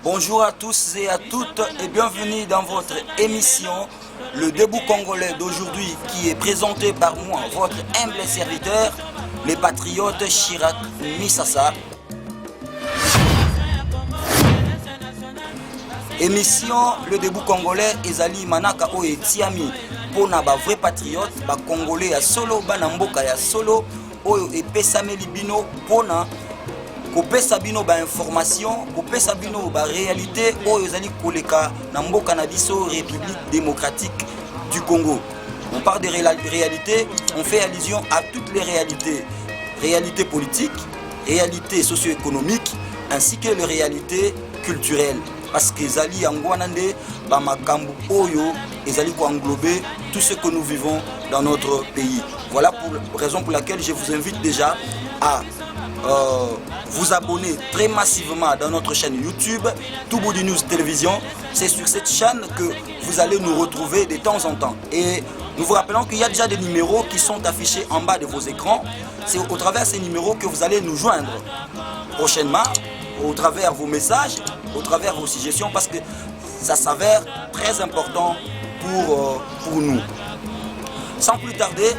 Bonjour à tous et à toutes et bienvenue dans votre émission Le Debout Congolais d'aujourd'hui qui est présenté par moi, votre humble serviteur, les patriotes Chirac Misasa. Émission Le Debout Congolais ezali manaka o etiami pona ba vrai patriote ba congolais ya solo bana mboka ya solo oyo epesameli bino pona kopesa bino ba information kopesa bino ba réalité oyo ezali koleka na mboka na biso République démocratique du Congo. On parle de réalité, on fait allusion à toutes les réalités. Réalité politique, réalité socio-économique ainsi que les réalités culturelles. Parce que ezali yangwanande ba makambu oyo ezali ko englober tout ce que nous vivons dans notre pays. Voilà pour raison pour laquelle je vous invite déjà à vous abonner très massivement dans notre chaîne YouTube Touboudi News Télévision. C'est sur cette chaîne que vous allez nous retrouver de temps en temps. Et nous vous rappelons qu'il y a déjà des numéros qui sont affichés en bas de vos écrans. C'est au travers de ces numéros que vous allez nous joindre prochainement, au travers vos messages, au travers vos suggestions, parce que ça s'avère très important pour nous. Sans plus tarder,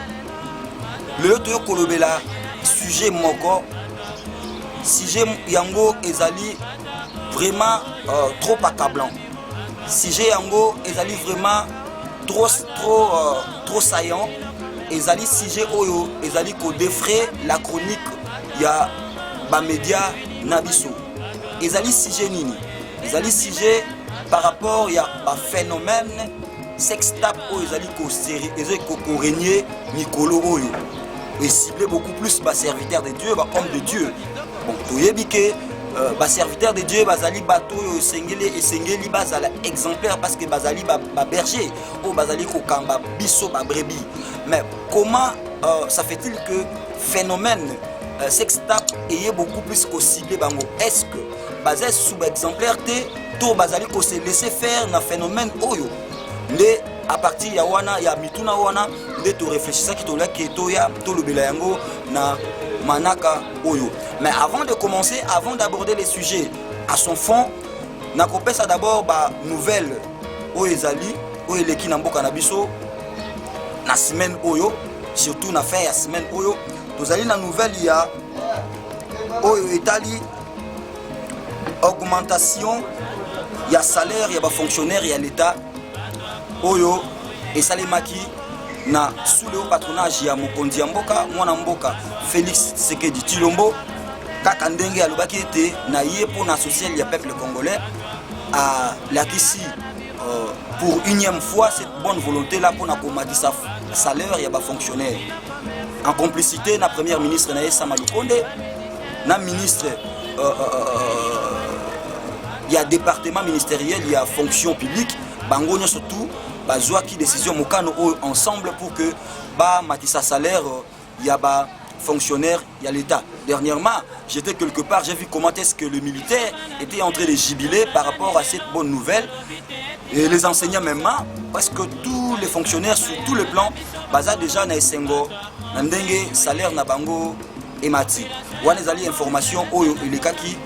le Toyo Kolobela, sujet moko, sujet yango ezali vraiment trop accablant. Sujet yango ezali vraiment trop saillant. Ezali sujet oyo ezali ko défrayer la chronique ya ba média nabiso. Ezali sujet nini? Ezali sujet par rapport ya ba phénomène sextape oyo ezali ko régner Nikolo oyo. Et cibler beaucoup plus bas serviteurs de Dieu, bas hommes de Dieu. Bon, toyebike bas serviteurs de Dieu, bazali bato sengeli et sengeli bazala exemplaire parce que bazali ba berger ou bazali ko kamba biso ba brebis. Mais comment ça fait-il que phénomène sextape est beaucoup plus ko ciblé bango? Est-ce que bazé sous exemplaire té to bazali ko se laisser faire na phénomène oyo? À partir ya wana ya mituna wana nde to réfléchissa ki to la ki to ya to lobela yango na manaka oyo. Mais avant de commencer, avant d'aborder les sujets à son fond, na kopesa d'abord ba nouvelle oyo ezali oyo eleki na mboka na biso na semaine oyo, surtout na fin ya semaine oyo tozali na nouvelle ya oyo etali augmentation ya salaire ya ba fonctionnaire ya l'état oyo esalemaki na sous le patronage ya mokonzi ya mboka mwana mboka Félix Tshisekedi Tshilombo kaka ndenge alobaki ete na ye pona social ya peuple congolais a lakisi pour unième fois cette bonne volonté là pona komatisa salaire ya ba fonctionnaire en complicité na premier ministre na Sama Lukonde na ministre ya département ministériel ya fonction publique bangonyo surtout bazwa ki décision mokano ensemble pour que ba matisa salaire ya ba fonctionnaire ya l'état. Dernièrement, j'étais quelque part, j'ai vu comment est-ce que le militaire était en train de jubiler par rapport à cette bonne nouvelle. Et les enseignants même, parce que tous les fonctionnaires sur tous les plans, baza déjà na esengo, na ndenge salaire na bango emati. Wana ezali information oyo elekaki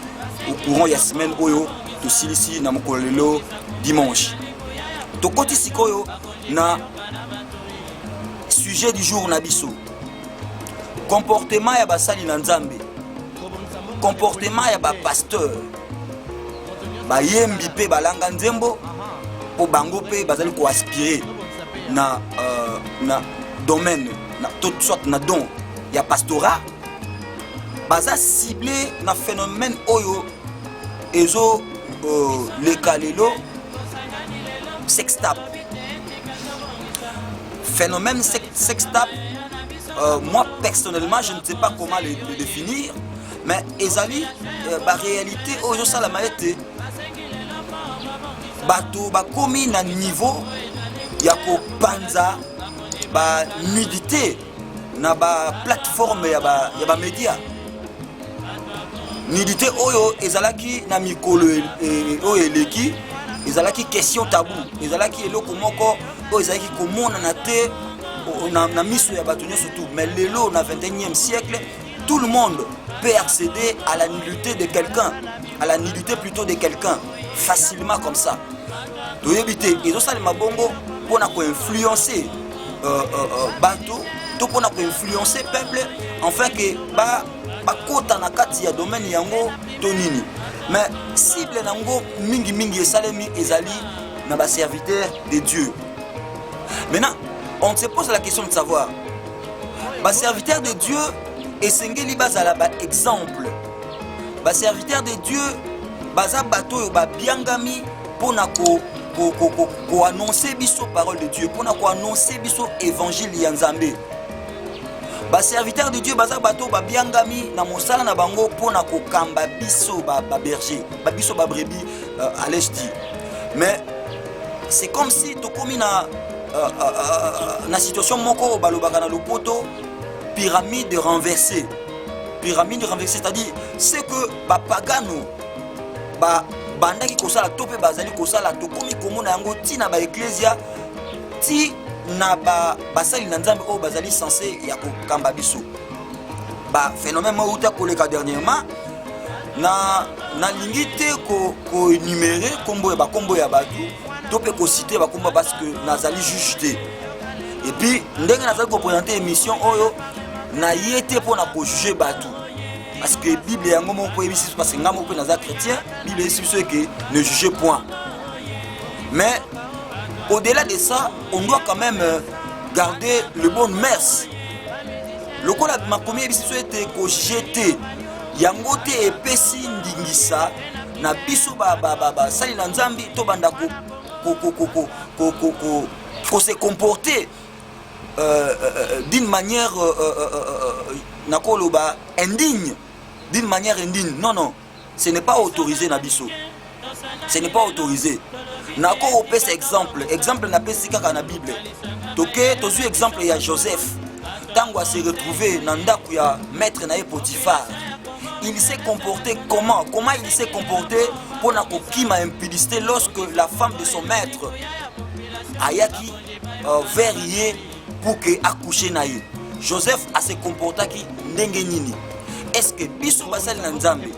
au courant ya semaine oyo to silisi na mokolelo dimanche. Tokoti sikoyo na sujet du jour na biso. Comportement ya basali na nzambe. Comportement ya ba pasteur. Ba yembi pe balanga nzembo po bango pe bazali ko aspirer na domaine na tout soit na don ya pastorat. Baza ciblé na phénomène oyo ezo le kalelo sextape. Phénomène sextape, moi personnellement je ne sais pas comment le définir, mais ezali la réalité aujourd'hui ça la maïté bato ba komi na niveau ya ko panza ba nudité na ba plateforme ya ba média nudité oyo ezalaki na mikolo oyo eleki ezalaki question tabou ezalaki eloko moko oyo ezalaki komona na te na miso ya bato nyonso tout. Mais lelo na 21e siècle tout le monde peut accéder à la nullité de quelqu'un à la nudité plutôt de quelqu'un facilement comme ça. Ils ont ça les mabongo pour influencer bateau, pour influencer peuple, enfin que kota na kati ya domaine yango tonini. Mais cible nango mingi mingi esalemi ezali na ba serviteur de Dieu. Maintenant, on se pose la question de savoir, ba serviteur de Dieu esengeli bazala ba exemple. Ba serviteur de Dieu baza bato yo ba biangami pona ko annoncer biso parole de Dieu, pona ko annoncer biso évangile ya Nzambe. Ba serviteur de Dieu baza bato ba biangami na mosala na bango pona ko kamba biso ba berger, ba biso ba brebis allais-je dire. Mais c'est comme si to komi na situation moko balobaka na lopoto pyramide renversée. Pyramide renversée, c'est-à-dire c'est que ba pagano bandaki kosala to pe bazali kosala to komi komona yango ti na ba ecclesia ti na basali na Nzambe o bazali censé ya kokamba biso. Ba phénomène mo uta koleka dernièrement na lingi te ko énumérer kombo ya ba kombo ya batu to pe ko citer ba kombo parce que nazali juge te. Et puis ndenge nazali ko présenter émission oyo na yete pour na ko juger batu. Parce que la Bible est un moment pour émission parce que nous sommes chrétiens, la Bible est ce que ne jugez point. Mais au-delà de ça, on doit quand même garder le bon mœurs. Le coup là, ma première émission était que j'étais yangote et pesi ndingisa na biso sali na Nzambi to banda ko se comporter d'une manière indigne. D'une manière indigne. Non, non. Ce n'est pas autorisé, Nabiso. Ce n'est pas autorisé. Nako opes exemple. Exemple n'a pas si dans la Bible. Toké, tozu exemple il y a Joseph. Tango s'est retrouvé dans ndaku ya maître nae Potiphar. Il s'est comporté comment? Comment il s'est comporté pour na kokima impudicité lorsque la femme de son maître ayaki verrier pour que accoucher naïe. Joseph a se comporté qui ndenge nini. Est-ce que biso basali na Nzambe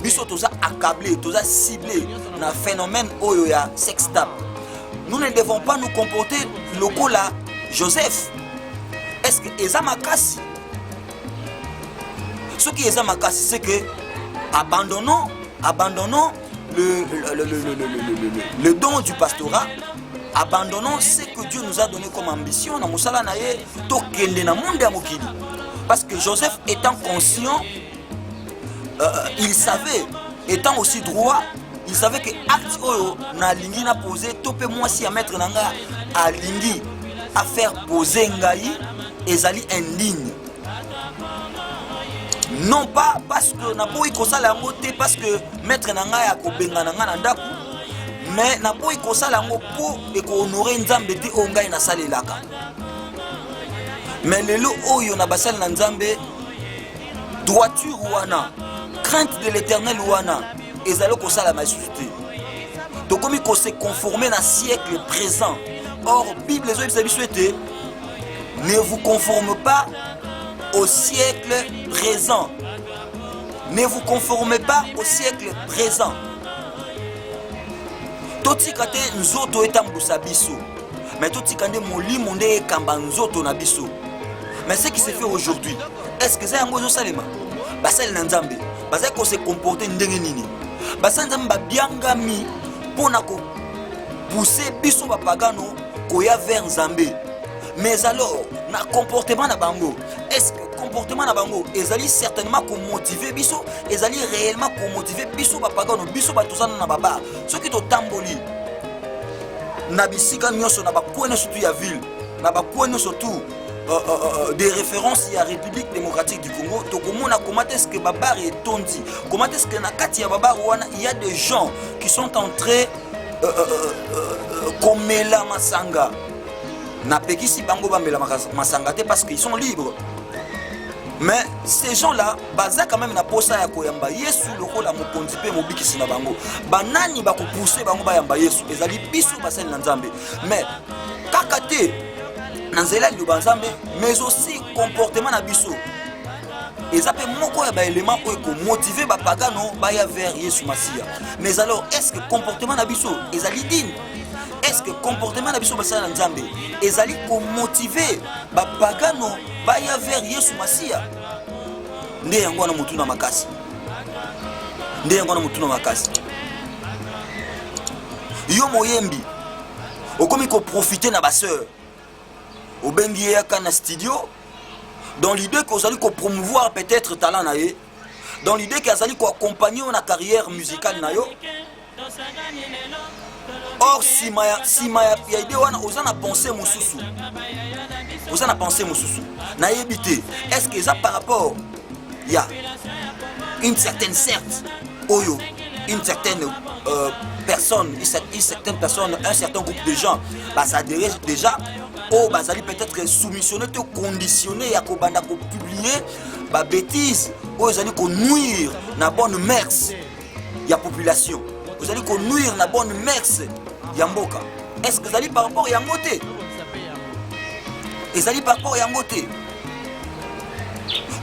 biso toza accablé, toza ciblé na phénomène oyo ya sex tap. Nous ne devons pas nous comporter lokola Joseph. Est-ce que eza makasi? Ce qui est makasi, c'est que abandonnons le don du pastorat. Abandonnons ce que Dieu nous a donné comme ambition. Parce que Joseph étant conscient, il savait, étant aussi droit, il savait que acte oyo na lingi na poser topé moi si à mettre nanga à lingi à faire poser ngai ezali indigne. Non pas parce que na boyi kosala yango te parce que maître nanga ya kobenga nanga na ndaku, mais na boyi kosala yango po eko honorer Nzambe te o ngai na salelaka. Mais lelo oyo na basali na Nzambe droiture wana, crainte de l'Éternel wana ezali kosala masuite. Donc comme il se conformer na siècle présent. Or Bible les autres souhaité ne vous conforme pas au siècle présent. Ne vous conformez pas au siècle présent. Totikate nzoto etambusa biso. Mais totikande molimo nde kamba nzoto na biso. Mais ce qui se fait aujourd'hui, est-ce que c'est un gozo salema? Basal na Nzambe, basal ko se comporter ndenge nini? Basal Nzambe ba biangami pona ko pousser biso ba pagano koya vers Nzambe. Mais alors, na comportement na bango, est-ce que comportement na bango ezali certainement ko motiver biso, ezali réellement ko motiver biso ba pagano, biso ba tosana na baba. Ce qui to tamboli na bisika nyonso na ba koine surtout ya ville, na ba koine surtout des références à la République démocratique du Congo. Comment est-ce que Babar est tondi? Comment est-ce que Nakati ya Babar il y a des gens qui sont entrés comme la Masanga. Na pekisi bango bamela masanga te parce qu'ils sont libres. Mais ces gens-là, baza quand même na posa ya koyamba Yesu lokola mokonzi pe mobikisi na bango. Banani ba ko pousser bango ba yamba Yesu ezali biso basali na Nzambe. Mais kakate Nanzela Nzambe, mais aussi comportement na biso. eza pe moko ya baélément oyo ekomotive bapagano baya vers Yesu Masiya. Mais alors est-ce que comportement na biso ezali digne? Est-ce que comportement na biso basala na Nzambe ezali komotive bapagano baya vers Yesu Masiya? Nde yango wana mutuna makasi, nde yango wana mutuna makasi. Yo moyembi okomi ko profiter na baseur obengi yaka na studio dans l'idée que vous allez promouvoir peut-être talent na ye, dans l'idée que vous allez accompagner na carrière musicale na yo. Or si ya idée wana oza na pensée mususu, oza na pensée mususu na yebité, est-ce que ça par rapport ya une certaine secte oyo, une certaine personne, une certaine personne, un certain groupe de gens bah ça déjà oh bazali peut-être soumissionné te conditionné ya ko banda ko publier ba bêtises oh ezali ko nuire na bonne mœurs ya population, vous allez ko nuire na bonne mœurs ya mboka. Est-ce que ezali par rapport ya ngote, ezali par rapport ya ngote?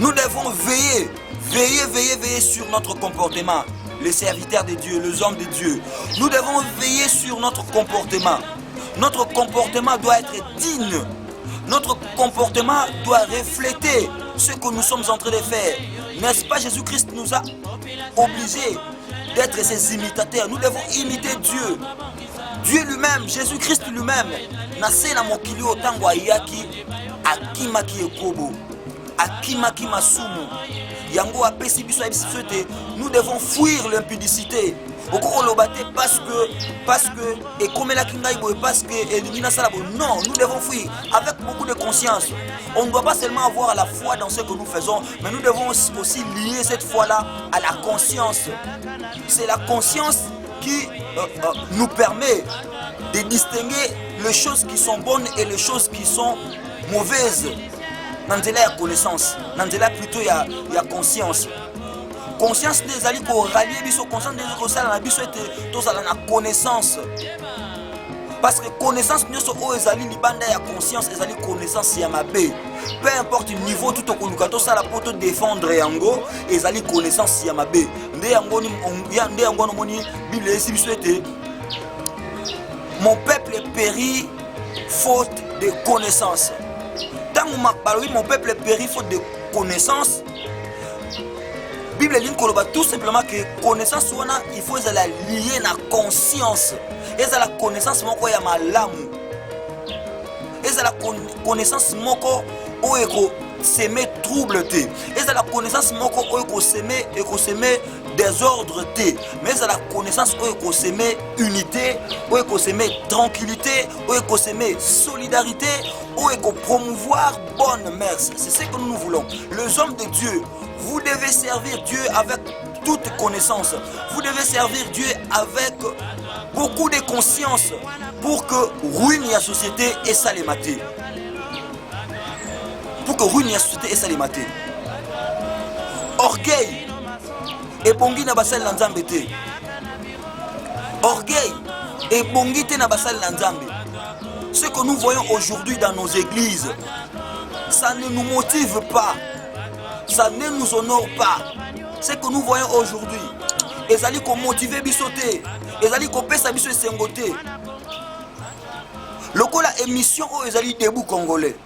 Nous devons veiller sur notre comportement. Les serviteurs de Dieu, les hommes de Dieu, nous devons veiller sur notre comportement. Notre comportement doit être digne. Notre comportement doit refléter ce que nous sommes en train de faire. N'est-ce pas, Jésus-Christ nous a obligés d'être ses imitateurs. Nous devons imiter Dieu. Dieu lui-même, Jésus-Christ lui-même, nase na mokili otango ayaki akimaki ekobo, akimaki masumu. Yango apesi biso ebisiso te, nous devons fuir l'impudicité. Parce que et comme la kingai boy parce que élimina ça non, nous devons fuir avec beaucoup de conscience. On ne doit pas seulement avoir la foi dans ce que nous faisons, mais nous devons aussi lier cette foi-là à la conscience. C'est la conscience qui nous permet de distinguer les choses qui sont bonnes et les choses qui sont mauvaises. Nandela ya connaissance, nandela plutôt ya conscience. Conscience des alliés pour rallier biso, conscience des autres na biso ete tous ala na connaissance. Parce que connaissance nous so o ezali libanda ya conscience, ezali connaissance ya mabe. Peu importe le niveau tout au kolukato ça la poto défendre yango, ezali connaissance ya mabe. Nde yango no moni Bible esi biso ete mon peuple périt faute de connaissance. Mon peuple périt faute de connaissance. Bible dit tout simplement que connaissance il faut la lier na conscience. Et ça la connaissance moko ya malamu. Et ça la connaissance moko o eko semer trouble te. Et ça la connaissance moko o eko semer désordre te. Mais ça la connaissance o eko semer unité, o eko semer tranquillité, o eko semer solidarité, o eko promouvoir bonne mœurs. C'est ce que nous voulons. Les hommes de Dieu, vous devez servir Dieu avec toute connaissance. Vous devez servir Dieu avec beaucoup de conscience pour que ruine la société et ça les mater. Pour que ruine la société et ça les mater. Orgueil et bongi na basal nzambe te. Orgueil et bongi te na basal nzambe. Ce que nous voyons aujourd'hui dans nos églises, ça ne nous motive pas. Ça ne nous honore pas. Ce que nous voyons aujourd'hui, ils allaient motiver bisoté, ils allaient pesa biso sengoté. Lokola émission où ils allaient debout congolais,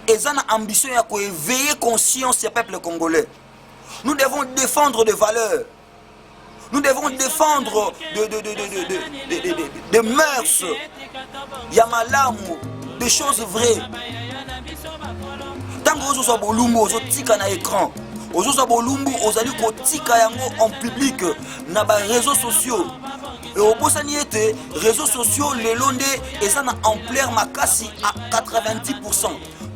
ils ont ambition à éveiller conscience du peuple congolais. Nous devons défendre des valeurs. Nous devons défendre des mœurs, yamalamu, des choses vraies. Tant que vous avez bolumbo, vous tika na écran. Vous avez bolumbo, vous allez tika yango en public na ba réseaux sociaux. Et au bosani été réseaux sociaux les londe et ça na ampleur makasi à 90%.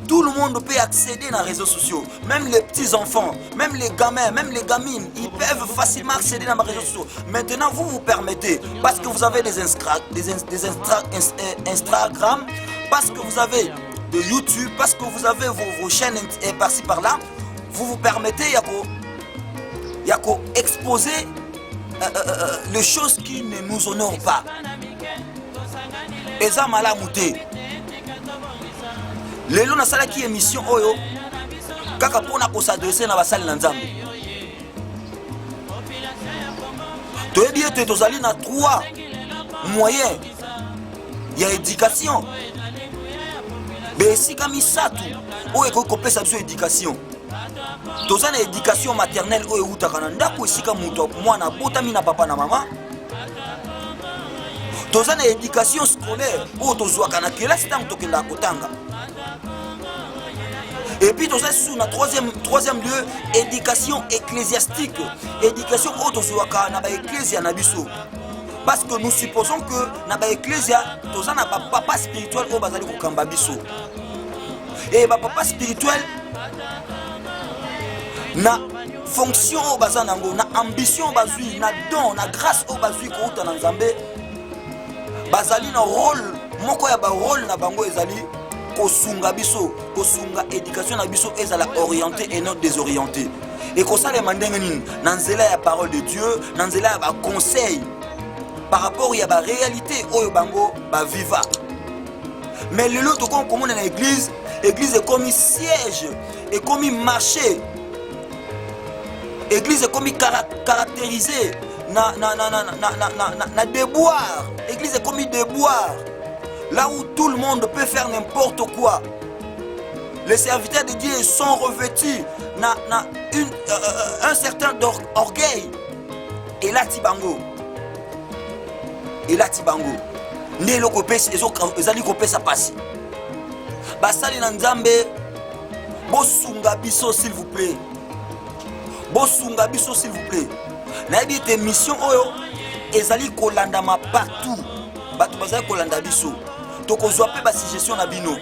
Tout le monde peut accéder aux réseaux sociaux, même les petits enfants, même les gamins, même les gamines, ils peuvent facilement accéder aux réseaux sociaux. Maintenant, vous vous permettez, parce que vous avez des Instagram, parce que vous avez de YouTube, parce que vous avez vos chaînes par-ci par-là, vous vous permettez yako exposer les choses qui ne nous honorent pas. Et ça m'a mouté. Lelo na sala ki émission oyo kaka mpona kosadresse na basali na nzambe. Toyebi ete tozali na 3 moyens ya éducation. Esika misatu oyo ekoki kopesa biso éducation. Toza na éducation maternelle oyo eutaka na ndako esika moto mwana abotami na papa na mama. Toza na éducation scolaire oyo tozwaka na kelasi ntango tokendaka kotanga. Et puis toza sous na troisième lieu éducation ecclésiastique, éducation oyo tozwaka na baecclésia na biso. Parce que nous supposons que na baecclésia toza na bapapa spirituel oyo bazali kokamba biso. Et bapapa spirituel na fonction oyo baza nango, na ambition bazwi, na don, na grâce oyo bazwi kouta na nzambe, bazali na rôle moko ya ba rôle na bango ezali kosunga biso, kosunga éducation na biso ezala orienté et non désorienté. Et kosalema ndenge nini na nzela ya parole de Dieu, na nzela ya ba conseil par rapport ya ba réalité oyo bango ba viva. Mais le lot comme on est dans l'église, l'église est comme siège, et comme marché. L'église est comme caractérisée na déboire. L'église est comme déboire. Là où tout le monde peut faire n'importe quoi. Les serviteurs de Dieu sont revêtus un certain orgueil. Et là, Tibango. Et là, Tibango. Né le copé, les alliés copé ça passe. Basali Nanzambe, Bosunga Bisso, s'il vous plaît. Bosunga Bisso, s'il vous plaît. Na dit mission oyo, ezali kolandama partout. Batu bazali kolanda biso. Tokozwa pe ba suggestion na bino.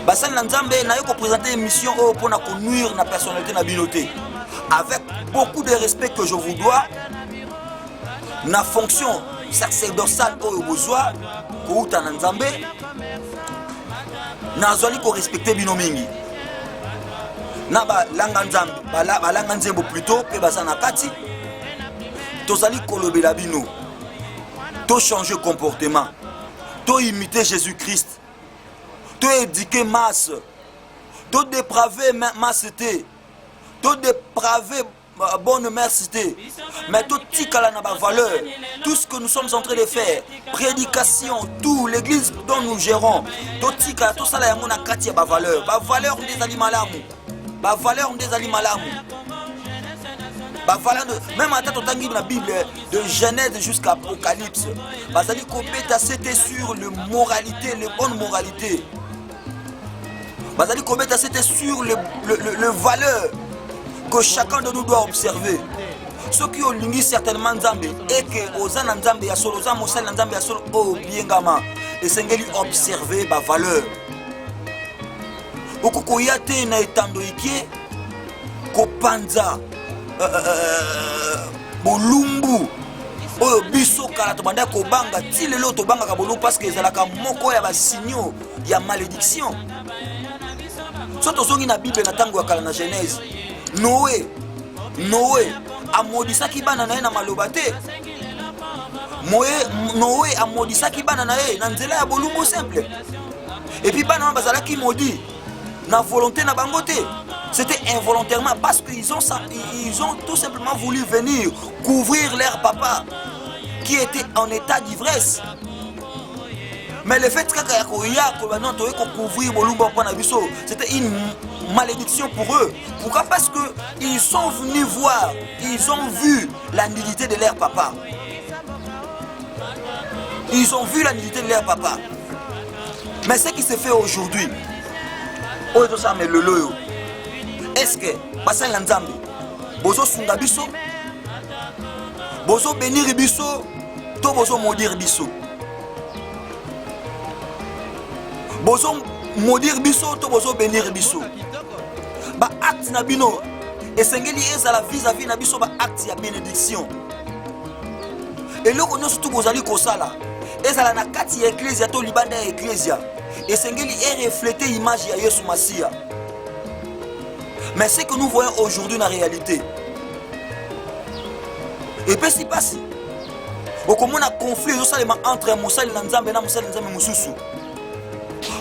Basali Nanzambe na yo ko présenter émission oyo pour na nuire na personnalité na binoté. Avec beaucoup de respect que je vous dois, na fonction sacerdotale oyo bozwa kouta na Nzambe, nazali ko respecter bino mingi. Na ba langa Nzambe, ba langa Nzembo plutôt pe baza na kati. Tozali kolobela bino. To changer comportement. To imiter Jésus-Christ. To éduquer masse. To dépraver massité. To dépraver bonne mercité. Mais tout tikala na ba valeur. Tout ce que nous sommes en train de faire, prédication, tout l'église dont nous gérons, tout tika, tout ça là yango na kati ya ba valeur. Ba valeur des alimalamu. Ba valeur des alimalamu. Ba valeur de même à tant tangi na Bible de Genèse jusqu'à Apocalypse. Bazali kopeta c'était sur le moralité, les bonnes moralités. Bazali kopeta c'était sur le valeur que chacun de nous doit observer. Ceux qui ont lingi certainement Nzambe et que Ozana Nzambe ya solo, Ozana Mosel Nzambe ya solo, oh biengama, et sengeli observer ba valeur. Okoko yate na etando ikie kopanza bolumbu oyo biso kala to banda ko banga ti lelo to banga ka bolu parce que ezalaka moko ya ba signaux ya malédiction. Soto zongi na Bible na tango ya kala na Genèse. Noé amodisaki bana na ye na maloba te. Noé amodisaki bana na ye na nzela ya bolumbu simple. Et puis bana bazalaki maudit na volonté na bango te. C'était involontairement parce qu'ils ont tout simplement voulu venir couvrir leur papa qui était en état d'ivresse. Mais le fait que couvrir c'était une malédiction pour eux. Pourquoi? Parce qu'ils sont venus voir, ils ont vu la nudité de leur papa. Ils ont vu la nudité de leur papa. Mais ce qui se fait aujourd'hui, est-ce que Basal Nzambe, Bozo Sunga Biso, Bozo Benir Biso, to Bozo Modir Biso? Bozo Modir Biso, to Bozo Benir Biso? Ba acte Nabino, et Sengeli ezala vis-à-vis Nabiso, ba acte ya bénédiction. Et là, on a surtout Bozali Kosala, ezala na kati ya ecclésia, to libanda ya ecclésia, et Sengeli est reflété l'image ya Yesu Masia. Mais ce que nous voyons aujourd'hui dans la réalité, et puis c'est pas si au comment on a conflit entre Moussal et Nzambe et Moussal et Nzambe Moussousou.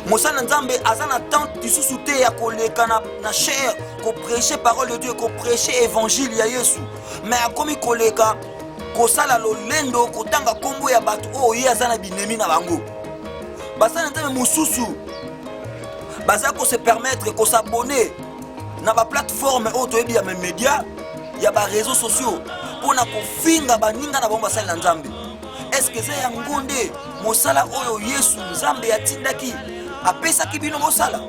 Mosala Nzambe azana tante lisusu te ya koleka na chair ko prêcher parole de Dieu, ko prêcher évangile ya Yesu, mais akomi koleka kosala lolendo kotanga kombo ya bato oyo ye azana binemi na bango. Basala Nzambe mosusu baza ko se permettre ko s'abonner na ba plateforme oyo toyebi ya média ya ba réseaux sociaux pona kofinga baninga na bango basala Nzambe. Est-ce que c'est yango nde mosala oyo Yesu Nzambe atindaki apesaki bino mosala?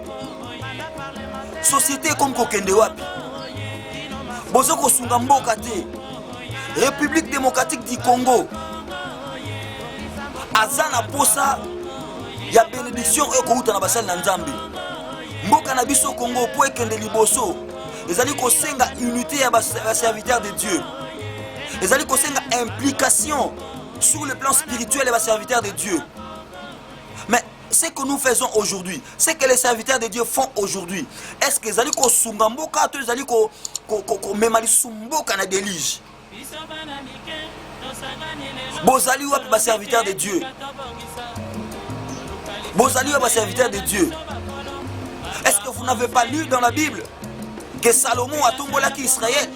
Société comme kokende wapi? Bozo kosunga mboka te. République démocratique du Congo azana posa ya bénédiction oyo kouta na basala Nzambe. Mboka na biso Congo po ekende liboso ezali kosenga unité ya ba serviteurs de Dieu. Ezali kosenga implication sur le plan spirituel et les serviteurs de Dieu. Mais ce que nous faisons aujourd'hui, ce que les serviteurs de Dieu font aujourd'hui, est-ce que les allez ko sungamboka to les allez ko memali sumboka na délige? Bozali wa ba serviteurs de Dieu. Bozali wa ba serviteurs de Dieu. Est-ce que vous n'avez pas lu dans la Bible que Salomon a tombolaki Israël?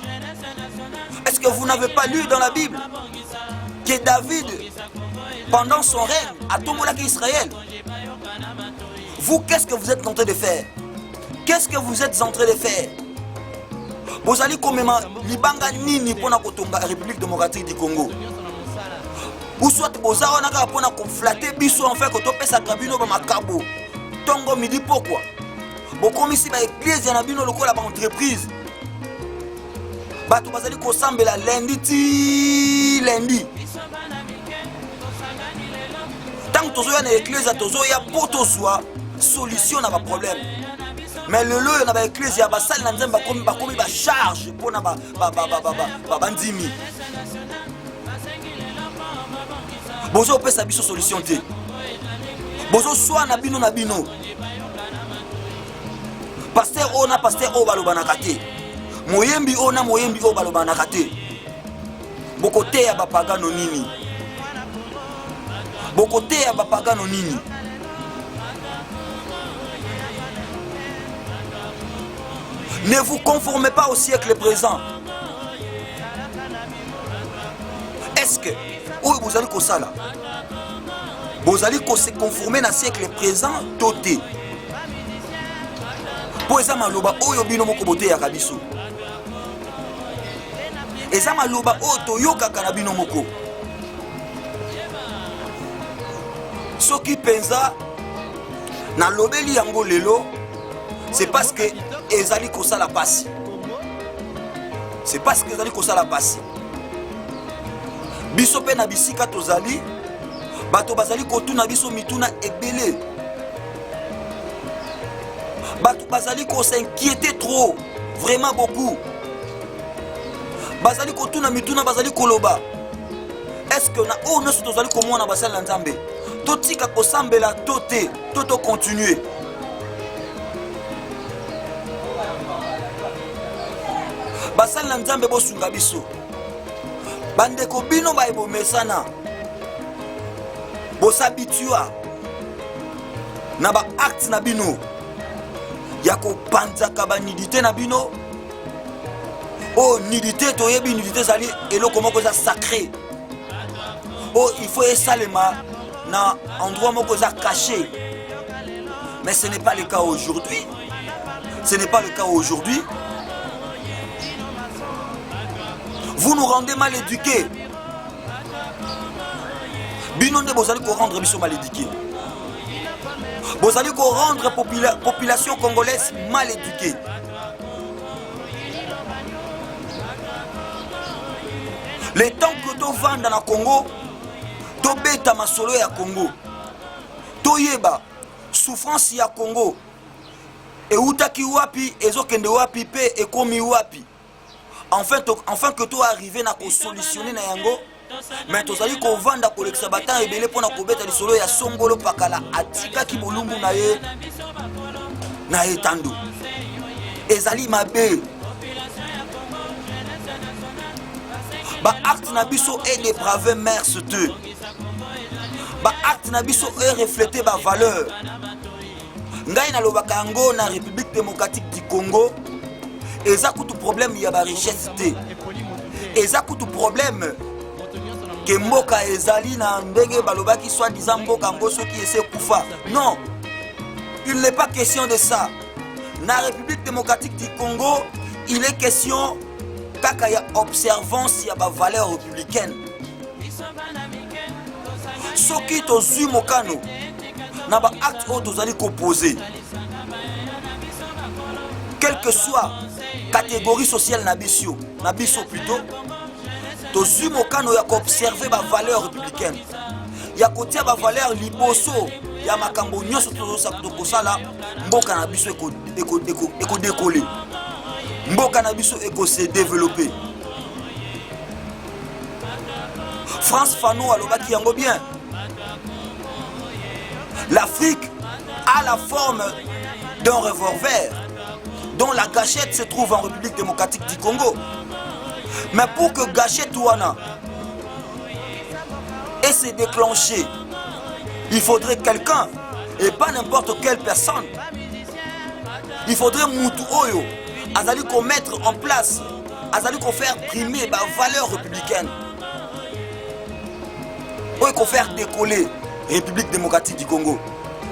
Est-ce que vous n'avez pas lu dans la Bible que David, pendant son règne, a tombolaki Israël? Vous, qu'est-ce que vous êtes en train de faire? Qu'est-ce que vous êtes en train de faire? Vous allez comme libanga nini pour la République démocratique du Congo? Ou soit vous avez pour flatter biso en fait que tu pèses à cabino dans ma cabo. Tongo midi pourquoi? Bon comme ici ba église na bino loko la entreprise. Bato bazali ko sambela lundi ti lundi. Tant que tu as une église, tu as une solution à un problème. Mais le lot, dans l'église, il y a une salle qui charge pour les bandimi. Bozo peut sa solution. Bozo soit na bino. Pasteur ona pasteur o balobanakate. Moyembi ona moyembi o balobanakate. Bokote ya bapagano nini. Bokote ya bapagano nini. Ne vous conformez pas au siècle présent. Est-ce que vous allez ça là? Vous allez se conformer au siècle présent toté. Pour ça maloba oyo bino moko bote ya kabiso. Eza maloba oto yoka kana bino moko. Soki penza na lobeli yango lelo, c'est parce que ezali kosa la passe. C'est parce que ezali kosa la passe. Biso pe na bisika tozali, bato bazali kotuna biso mituna ebele. Bato bazali ko s'inquiéter trop, vraiment beaucoup. Bazali kotuna mituna bazali koloba. Est-ce que na o noso tozali komona basala Nzambe? Totika kosambela tote, toto continuer. Basala Nzambe bosunga biso. Bandeko bino ba ebomesana. Bosabitua. Na ba acte na bino. Yako panzaka ba nidité na bino. Oh nidité toyebi nidité zali eloko moko za sacré. Oh il faut esalema na endroit moko za caché. Mais ce n'est pas le cas aujourd'hui. Ce n'est pas le cas aujourd'hui. Vous nous rendez mal éduqués. Binonde vous allez rendre biso mal éduqués. Vous allez rendre population congolaise mal éduquée. Le temps que tu vends dans le Congo, tu bêta masolo ya Congo. Tu yeba souffrance ya Congo. Et utaki wapi, ezokende wapi pe ekomi wapi. Enfin que tu arrives à solutionner na yango, mais tu allez ko vanda ko l'exabatan ebele pona ko beta lisolo ya songolo pakala atika ki bolumbu na ye tando. Ezali mabe. Ba acte na biso est dépravé merceteux. Ba acte na biso est reflété ba valeur. ngai nalobaka yango na République démocratique du Congo eza kutu problème ya ba richesse te eza kutu problème ke mboka ezali na ndenge balobaki soi-disant mboka yango soki ese kufa. Non, il n'est pas question de ça. Na République démocratique du Congo il est question kaka ya observance ya ba valeur républicaine. Soki tozui mokano na ba acte oyo tozali koposer, quelle que soit catégorie sociale na biso plutôt, tozui mokano ya koobserve ba valeur républicaine, ya kotia ba valeur liboso ya makambo nyonso tokosala, mboka na biso eko décoller, mboka na biso eko se développer. France Fanon alobaki yango bien. L'Afrique a la forme d'un revolver dont la gâchette se trouve en République démocratique du Congo. Mais pour que gâchette ouana et se déclencher, il faudrait quelqu'un et pas n'importe quelle personne. Il faudrait Moutou Oyo, azali ko mettre en place, azali ko faire primer la valeur républicaine. Il faut faire décoller la République démocratique du Congo.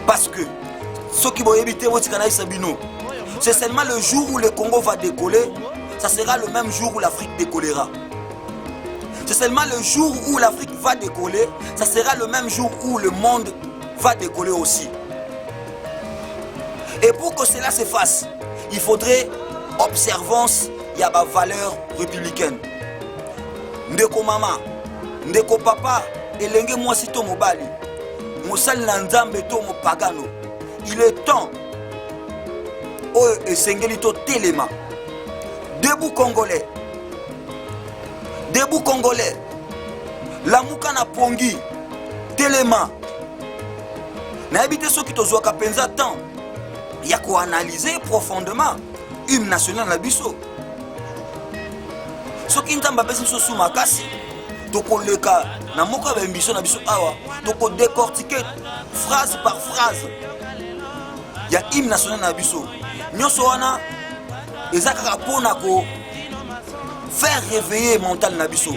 Parce que ceux qui vont éviter votre canal Sabino, c'est seulement le jour où le Congo va décoller, ça sera le même jour où l'Afrique décollera. C'est seulement le jour où l'Afrique va décoller, ça sera le même jour où le monde va décoller aussi. Et pour que cela se fasse, il faudrait observance, il y a ma valeur républicaine. Ndeko mama, ndeko papa, elenge mwasi to mobali, mosali na nzambe to mopagano, il est temps oyo esengeli to telema. Debout Congolais, debout Congolais, lamuka na pongi telema. Na habité ceux qui tozwaka penza temps ya ko analyser profondément hymne national na biso. Soki nzamba pesi biso sous makasi tokoleka na moko ba ambition na biso awa toko décortiquer phrase par phrase ya hymne national na biso. Nyonso wana ezaka pona ko faire réveiller mental na biso,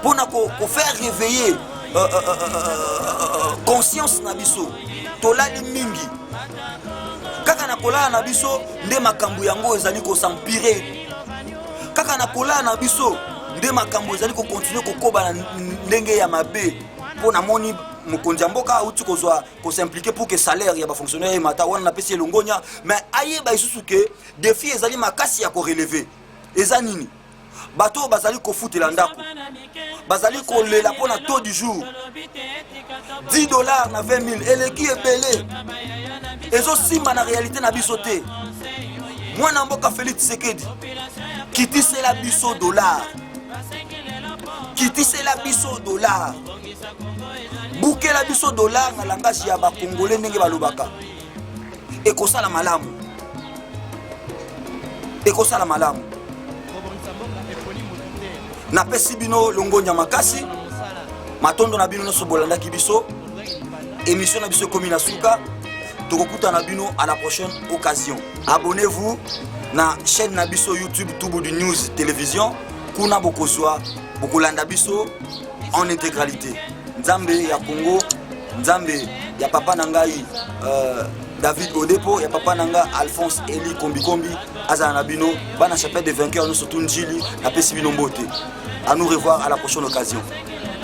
pona ko faire réveiller conscience na biso. Tolali mingi kaka na kola na biso nde makambo yango ezali ko s'empirer, kaka na kola na biso nde makambo ezali ko continuer ko koba na ndenge ya mabe. Pona moni mokonzi mboka uti kozwa ko s'impliquer pour que salaire ya ba fonctionnaire mata wana na pesi longonya, mais ayeba isusu ke défi ezali makasi ya ko relever. Eza nini? Bato bazali ko futela ndako, bazali ko lela pona taux du jour $10 na 20 000 eleki ebele ezo simba na réalité na biso te. Mwana mboka Félix Tshisekedi kitise la biso dollar, kitise la biso dollar, bouke la biso dollar na langage ya ba congolais ndenge balobaka. Ekosala malamu, ekosala malamu. Na pesi bino longonya makasi matondo na bino nyonso bolandaki biso, émission na biso ekomi na suka. Tokokuta na bino à la prochaine occasion. Abonnez-vous na chaîne na biso YouTube Tubudu News Télévision. Kuna bokozwa bokolanda biso en intégralité. Nzambe ya Congo, Nzambe ya papa nangai David Odepo, ya papa nanga Alphonse Eli Kombi Kombi, azana na bino bana chapelle des vainqueurs nous surtout njili na pesi bino mbote. À nous revoir à la prochaine occasion.